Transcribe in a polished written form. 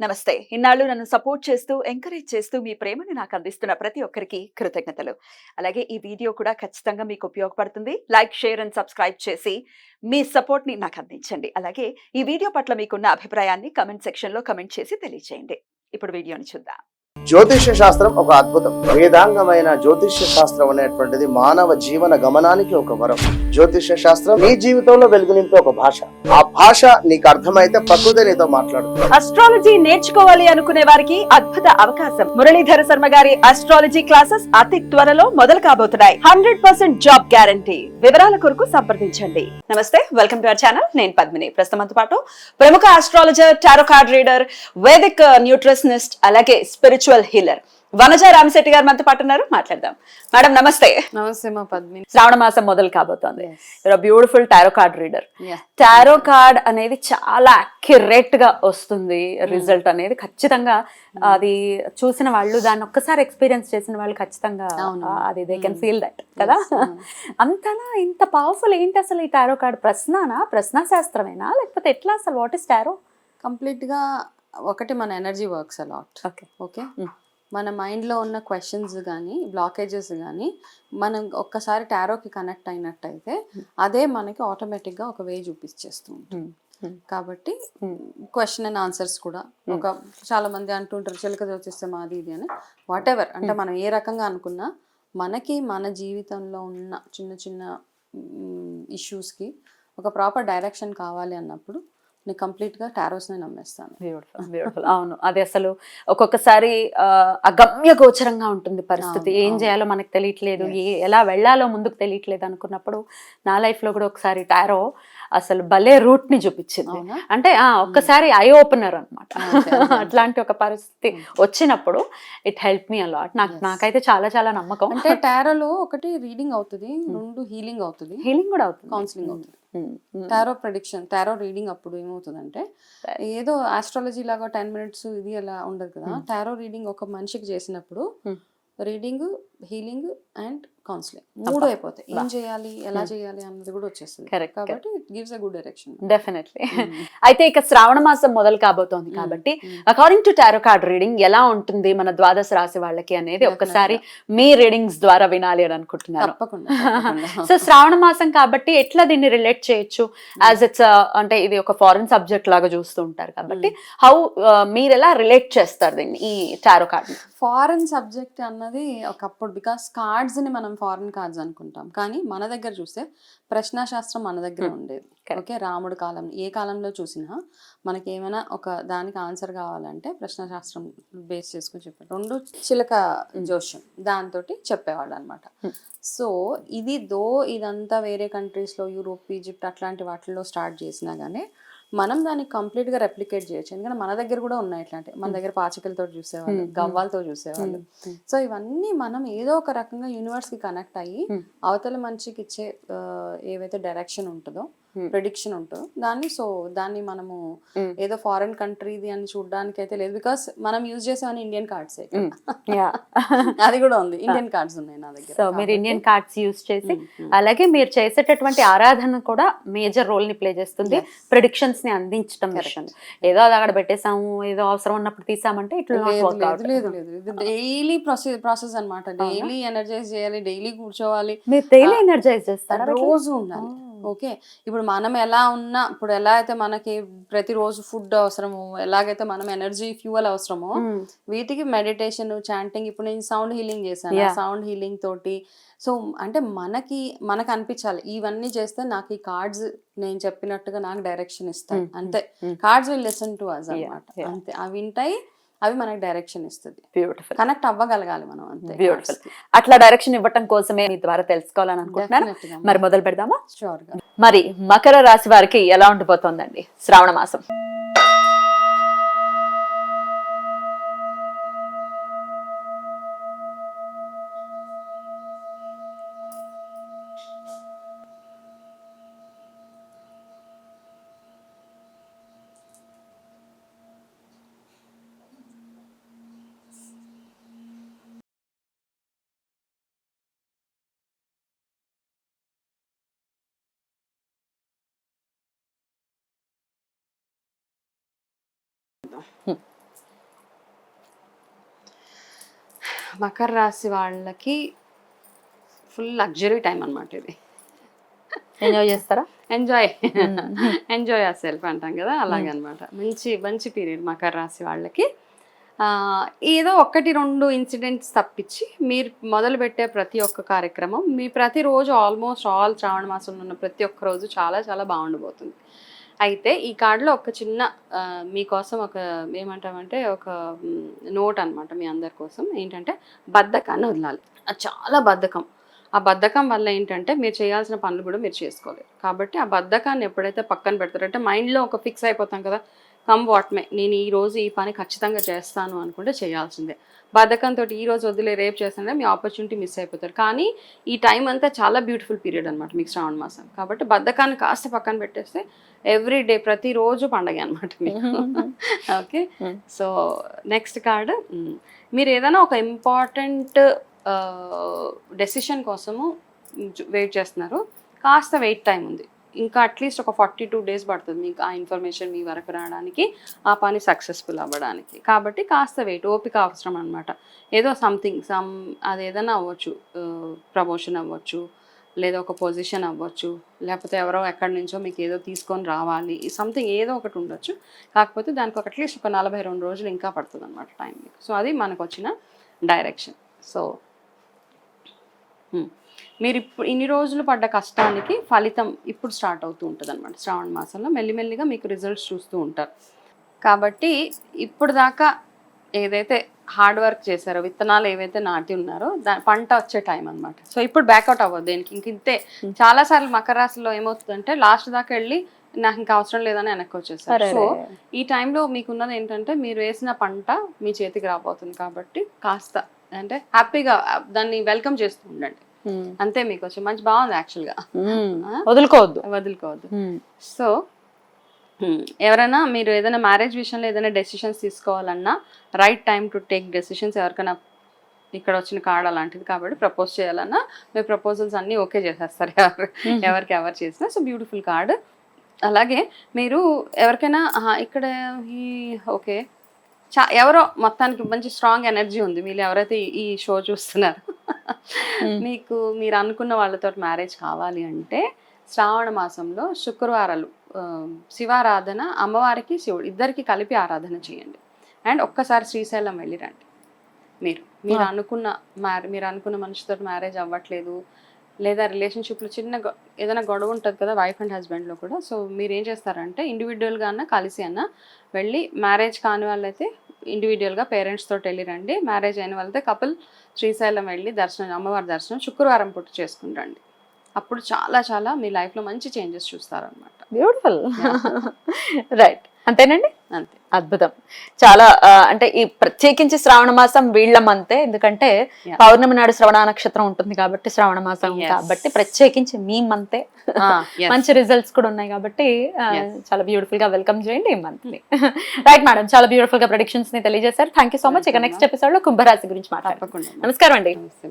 నమస్తే. ఇన్నాళ్ళు నన్ను సపోర్ట్ చేస్తూ, ఎంకరేజ్ చేస్తూ మీ ప్రేమని నాకు అందిస్తున్న ప్రతి ఒక్కరికి కృతజ్ఞతలు. అలాగే ఈ వీడియో కూడా ఖచ్చితంగా మీకు ఉపయోగపడుతుంది. లైక్, షేర్ అండ్ సబ్స్క్రైబ్ చేసి మీ సపోర్ట్‌ని నాకు అందించండి. అలాగే ఈ వీడియో పట్ల మీకున్న అభిప్రాయాన్ని కామెంట్ సెక్షన్‌లో కామెంట్ చేసి తెలియజేయండి. ఇప్పుడు వీడియోని చూద్దాం. జ్యోతిష్య శాస్త్రం ఒక అద్భుతం. వేదాంగమైన జ్యోతిష్య శాస్త్రం అనేటువంటిది మానవ జీవన గమనానికి ఒక వరం. జ్యోతిష్య శాస్త్రం నీ జీవితంలో వెలుగునింపే ఒక భాష. ఆ భాష నీకు అర్థమైతే ప్రకృతి నీతో మాట్లాడుతుంది. అస్ట్రాలజీ నేర్చుకోవాలి అనుకునే వారికి అద్భుత అవకాశం. మురళీధర శర్మ గారి అస్ట్రాలజీ క్లాసెస్ అతి త్వరలో మొదలు కాబోతున్నాయి. 100% జాబ్ గ్యారంటీ. వివరాల కొరకు సంప్రదించండి. నమస్తే, వెల్కమ్ టు అవర్ ఛానల్. నేను పద్మిని. ప్రస్తుతంతో పాటు ప్రముఖ astrologer, tarot card reader, Vedic nutritionist, అలాగే స్పిరిచువల్ హీలర్ వనజ రామశెట్టి గారు మనతో పాటు ఉన్నారు. మాట్లాడదాం. మేడం నమస్తే. నమస్తే మా పద్మిని. శ్రావణ మాసం మొదలు కాబోతోంది. Beautiful tarot card reader. Tarot card అనేది చాలా అక్యురేట్ గా వస్తుంది. రిజల్ట్ అనేది ఖచ్చితంగా అది చూసిన వాళ్ళు, దాన్ని ఒక్కసారి ఎక్స్పీరియన్స్ చేసిన వాళ్ళు ఖచ్చితంగా అది దే కెన్ ఫీల్ దట్ కదా. అంతనా ఇంత పవర్ఫుల్ ఏంటి అసలు ఈ టారో కార్డ్? ప్రశ్న శాస్త్రమేనా లేకపోతే ఎట్లా అసలు? What is tarot? కంప్లీట్ గా ఒకటి మన ఎనర్జీ వర్క్స్ అలాట్. ఓకే, మన మైండ్లో ఉన్న క్వశ్చన్స్ కానీ బ్లాకేజెస్ కానీ మనం ఒక్కసారి టారోకి కనెక్ట్ అయినట్టయితే అదే మనకి ఆటోమేటిక్గా ఒక వే చూపించేస్తూ ఉంటుంది. కాబట్టి క్వశ్చన్ అండ్ ఆన్సర్స్ కూడా ఒక చాలా మంది అంటుంటారు చిలక జ్యోతిస్తే మాది ఇది అని. వాట్ ఎవర్ అంటే మనం ఏ రకంగా అనుకున్నా మనకి మన జీవితంలో ఉన్న చిన్న చిన్న ఇష్యూస్కి ఒక ప్రాపర్ డైరెక్షన్ కావాలి అన్నప్పుడు నేను కంప్లీట్గా టారోస్ని నమ్మేస్తాను. బ్యూటిఫుల్. అవును, అది అసలు ఒక్కొక్కసారి అగమ్య గోచరంగా ఉంటుంది పరిస్థితి. ఏం చేయాలో మనకు తెలియట్లేదు, ఎలా వెళ్ళాలో ముందుకు తెలియట్లేదు అనుకున్నప్పుడు నా లైఫ్లో కూడా ఒకసారి టారో అసలు భలే రూట్ ని చూపించింది. అంటే ఒక్కసారి ఐ ఓపెనర్ అనమాట. అట్లాంటి ఒక పరిస్థితి వచ్చినప్పుడు ఇట్ హెల్ప్ మీ అలాట్. నాకైతే చాలా చాలా నమ్మకం. అంటే టారోలో ఒకటి రీడింగ్ అవుతుంది, రెండు హీలింగ్ అవుతుంది, హీలింగ్ కూడా అవుతుంది, కౌన్సిలింగ్ అవుతుంది. టారో ప్రెడిక్షన్, టారో రీడింగ్ అప్పుడు ఏమవుతుందంటే ఏదో ఆస్ట్రాలజీ లాగా 10 minutes ఇది అలా ఉండదు కదా. టారో రీడింగ్ ఒక మనిషికి చేసినప్పుడు రీడింగ్, హీలింగ్ అండ్ కౌన్సిలింగ్ మూడు అయిపోతాయి. ఏం చేయాలి, ఎలా చేయాలి అన్నది కూడా వచ్చేస్తుంది. కాబట్టి it gives a good direction. Definitely. అయితే ఇక శ్రావణ మాసం మొదలు కాబోతోంది కాబట్టి according to tarot card reading ఎలా ఉంటుంది మన ద్వాదశ రాశి వాళ్ళకి అనేది ఒకసారి మీ రీడింగ్స్ ద్వారా వినాలి అని అనుకుంటున్నాను. సో శ్రావణ మాసం కాబట్టి ఎట్లా దీన్ని రిలేట్ చేయొచ్చు? యాజ్ ఇట్స్ అంటే ఇది ఒక ఫారెన్ సబ్జెక్ట్ లాగా చూస్తూ ఉంటారు కాబట్టి హౌ మీరు ఎలా రిలేట్ చేస్తారు దీన్ని, ఈ టారో కార్డ్? ఫారెన్ సబ్జెక్ట్ అన్నది ఒకప్పుడు, బికాస్ కార్డ్స్ ని మనం ఫారెన్ కార్డ్స్ అనుకుంటాం, కానీ మన దగ్గర చూస్తే ప్రశ్నాశాస్త్రం మన దగ్గర ఉండేది. ఓకే, రాముడు కాలం, ఏ కాలంలో చూసినా మనకి ఏమైనా ఒక దానికి ఆన్సర్ కావాలంటే ప్రశ్నాశాస్త్రం బేస్ చేసుకుని చెప్పారు. రెండు చిలక జోష్యం దాంతో చెప్పేవాళ్ళు అనమాట. సో ఇదంతా వేరే కంట్రీస్లో, యూరోప్, ఈజిప్ట్ అట్లాంటి వాటిల్లో స్టార్ట్ చేసినా కానీ మనం దాన్ని కంప్లీట్గా రెప్లికేట్ చేయొచ్చు. ఎందుకంటే మన దగ్గర కూడా ఉన్నాయి ఇట్లాంటి. మన దగ్గర పాచికలతో చూసేవాళ్ళు, గవ్వాలతో చూసేవాళ్ళు. సో ఇవన్నీ మనం ఏదో ఒక రకంగా యూనివర్స్కి కనెక్ట్ అయ్యి అవతల మనిషికి ఇచ్చే ఏవైతే డైరెక్షన్ ఉంటుందో, ప్రెడిక్షన్ ఉంటుందో దాన్ని మనము ఏదో ఫారెన్ కంట్రీది అని చూడడానికి అయితే లేదు. బికాస్ మనం యూజ్ చేసేవన్నీ ఇండియన్ కార్డ్స్. అది కూడా ఉంది, ఇండియన్ కార్డ్స్ ఉన్నాయి నా దగ్గర. సో మీరు ఇండియన్ కార్డ్స్ యూజ్ చేసి, అలాగే మీరు చేసేటటువంటి ఆరాధన కూడా మేజర్ రోల్ ని ప్లే చేస్తుంది ప్రెడిక్షన్స్ ని అందించడం విషయం. ఏదో అది అక్కడ పెట్టేసాము, ఏదో అవసరం ఉన్నప్పుడు తీసామంటే ఇట్లా లేదు. ఇది డైలీ ప్రాసెస్ అనమాట. డైలీ ఎనర్జైజ్ చేయాలి, డైలీ కూర్చోవాలి. మీరు డైలీ ఎనర్జైజ్ చేస్తారా? రోజు ఉండాలి. ఓకే, ఇప్పుడు మనం ఎలా ఉన్నా, ఇప్పుడు ఎలా అయితే మనకి ప్రతిరోజు ఫుడ్ అవసరమో, ఎలాగైతే మనం ఎనర్జీ ఫ్యూయల్ అవసరమో, వీటికి మెడిటేషన్, చాంటింగ్. ఇప్పుడు నేను సౌండ్ హీలింగ్ చేశాను, సౌండ్ హీలింగ్ తోటి. సో అంటే మనకు అనిపించాలి ఇవన్నీ చేస్తే నాకు ఈ కార్డ్స్ నేను చెప్పినట్టుగా నాకు డైరెక్షన్ ఇస్తాయి. అంతే, cards will listen to us అన్నమాట. అంతే, అవి వింటాయి, అవి మనకి డైరెక్షన్ ఇస్తుంది. బ్యూటిఫుల్. కనెక్ట్ అవ్వగలగాలి మనం, అంతే. బ్యూటిఫుల్. అట్లా డైరెక్షన్ ఇవ్వటం కోసమే మీ ద్వారా తెలుసుకోవాలని అనుకుంటున్నాను. మరి మొదలు పెడదామా? షూర్ గా. మరి మకర రాశి వారికి ఎలా ఉండిపోతుందండి శ్రావణ మాసం? మకర రాశి వాళ్ళకి ఫుల్ లగ్జరీ టైం అన్నమాట ఇది. ఎంజాయ్ చేస్తారా? ఎంజాయ్ యువర్ సెల్ఫ్ అంటాం కదా, అలాగనమాట. మంచి మంచి పీరియడ్ మకర రాశి వాళ్ళకి. ఏదో 1-2 ఇన్సిడెంట్స్ తప్పించి మీరు మొదలుపెట్టే ప్రతి ఒక్క కార్యక్రమం, మీ ప్రతిరోజు ఆల్మోస్ట్ ఆల్ శ్రావణ మాసంలో ఉన్న ప్రతి ఒక్క రోజు చాలా చాలా బాగుండబోతుంది. అయితే ఈ కార్డులో ఒక చిన్న మీకోసం ఒక ఏమంటామంటే ఒక నోట్ అనమాట మీ అందరి కోసం. ఏంటంటే బద్ధకాన్ని వదలాలి. అది చాలా బద్ధకం. ఆ బద్ధకం వల్ల ఏంటంటే మీరు చేయాల్సిన పనులు కూడా మీరు చేసుకోలేరు. కాబట్టి ఆ బద్ధకాన్ని ఎప్పుడైతే పక్కన పెడతారంటే మైండ్లో ఒక ఫిక్స్ అయిపోతాం కదా, కమ్ వాట్ మే, నేను ఈ రోజు ఈ పని ఖచ్చితంగా చేస్తాను అనుకుంటే చేయాల్సిందే. బద్ధకంతో ఈ రోజు వదిలే రేపు చేస్తానంటే మీ ఆపర్చునిటీ మిస్ అయిపోతారు. కానీ ఈ టైం అంతా చాలా బ్యూటిఫుల్ పీరియడ్ అనమాట మీకు శ్రావణ మాసం. కాబట్టి బద్ధకాన్ని కాస్త పక్కన పెట్టేస్తే ఎవ్రీ డే ప్రతిరోజు పండగ అనమాట మీకు. ఓకే, సో నెక్స్ట్ కార్డ్, మీరు ఏదైనా ఒక ఇంపార్టెంట్ డెసిషన్ కోసము వెయిట్ చేస్తున్నారు. కాస్త వెయిట్ టైం ఉంది, ఇంకా అట్లీస్ట్ ఒక 42 days పడుతుంది మీకు ఆ ఇన్ఫర్మేషన్ మీ వరకు రావడానికి, ఆ పని సక్సెస్ఫుల్ అవ్వడానికి. కాబట్టి కాస్త వెయిట్, ఓపిక అవసరం అనమాట. ఏదో సమ్ అది ఏదైనా అవ్వచ్చు, ప్రమోషన్ అవ్వచ్చు, లేదా ఒక పొజిషన్ అవ్వచ్చు, లేకపోతే ఎవరో ఎక్కడి నుంచో మీకు ఏదో తీసుకొని రావాలి, సంథింగ్ ఏదో ఒకటి ఉండొచ్చు. కాకపోతే దానికి ఒక అట్లీస్ట్ ఒక 42 రోజులు ఇంకా పడుతుంది అనమాట టైం మీకు. సో అది మనకు వచ్చిన డైరెక్షన్. సో మీరు ఇప్పుడు ఇన్ని రోజులు పడ్డ కష్టానికి ఫలితం ఇప్పుడు స్టార్ట్ అవుతూ ఉంటుంది అనమాట. శ్రావణ మాసంలో మెల్లిమెల్లిగా మీకు రిజల్ట్స్ చూస్తూ ఉంటారు. కాబట్టి ఇప్పుడు దాకా ఏదైతే హార్డ్ వర్క్ చేశారో, విత్తనాలు ఏవైతే నాటి ఉన్నారో పంట వచ్చే టైం అనమాట. సో ఇప్పుడు బ్యాక్అవుట్ అవ్వదు దేనికి, ఇంతే. చాలాసార్లు మకర రాశిలో ఏమవుతుందంటే లాస్ట్ దాకా వెళ్ళి నాకు ఇంకా అవసరం లేదని వెనక్కి వచ్చేసారు. సో ఈ టైంలో మీకున్నది ఏంటంటే మీరు వేసిన పంట మీ చేతికి రాబోతుంది. కాబట్టి కాస్త అంటే హ్యాపీగా దాన్ని వెల్కమ్ చేస్తూ ఉండండి, అంతే. మీకు వచ్చి మంచి బాగుంది యాక్చువల్గా, వదులుకోవద్దు. సో ఎవరైనా మీరు ఏదైనా మ్యారేజ్ విషయంలో ఏదైనా డెసిషన్స్ తీసుకోవాలన్నా right time to take decisions. ఎవరికైనా ఇక్కడ వచ్చిన కార్డ్ అలాంటిది. కాబట్టి ప్రపోజ్ చేయాలన్నా మీ ప్రపోజల్స్ అన్నీ ఓకే చేసేస్తారు ఎవరికి ఎవరు చేసినా. So beautiful card. అలాగే మీరు ఎవరికైనా ఇక్కడ ఓకే ఎవరో మొత్తానికి మంచి స్ట్రాంగ్ ఎనర్జీ ఉంది మీరు ఎవరైతే ఈ షో చూస్తున్నారు, మీకు మీరు అనుకున్న వాళ్ళతో మ్యారేజ్ కావాలి అంటే శ్రావణ మాసంలో శుక్రవారాలు శివారాధన, అమ్మవారికి శివుడు ఇద్దరికి కలిపి ఆరాధన చేయండి. అండ్ ఒక్కసారి శ్రీశైలం వెళ్ళి రండి. మీరు అనుకున్న మనిషితో మ్యారేజ్ అవ్వట్లేదు, లేదా రిలేషన్షిప్లో చిన్న ఏదైనా గొడవ ఉంటుంది కదా వైఫ్ అండ్ హస్బెండ్లో కూడా. సో మీరు ఏం చేస్తారంటే ఇండివిజువల్గా అన్నా కలిసి అన్నా వెళ్ళి, మ్యారేజ్ కాని వాళ్ళైతే ఇండివిజువల్గా పేరెంట్స్ తోటి వెళ్ళి రండి. మ్యారేజ్ అయిన వాళ్ళైతే కపుల్ శ్రీశైలం వెళ్ళి దర్శనం, అమ్మవారి దర్శనం శుక్రవారం పూట చేసుకుని రండి. అప్పుడు చాలా చాలా మీ లైఫ్లో మంచి చేంజెస్ చూస్తారనమాట. బ్యూటిఫుల్. రైట్, అంతేనండి. అంతే, అద్భుతం. చాలా అంటే ఈ ప్రత్యేకించి శ్రావణ మాసం వీళ్ళమంతే, ఎందుకంటే పౌర్ణమి నాడు శ్రవణ నక్షత్రం ఉంటుంది కాబట్టి శ్రావణ మాసం కాబట్టి ప్రత్యేకించి మీ మంతే మంచి రిజల్ట్స్ కూడా ఉన్నాయి కాబట్టి చాలా బ్యూటిఫుల్ గా వెల్కమ్ చేయండి ఈ మంత్ ని. రైట్ మేడం, చాలా బ్యూటిఫుల్ గా ప్రెడిక్షన్స్ ని తెలియజేశారు. Thank you so much. ఇక నెక్స్ట్ ఎపిసోడ్ లో కుంభరాశి గురించి మాట్లాడుకుందాం. నమస్కారం అండి.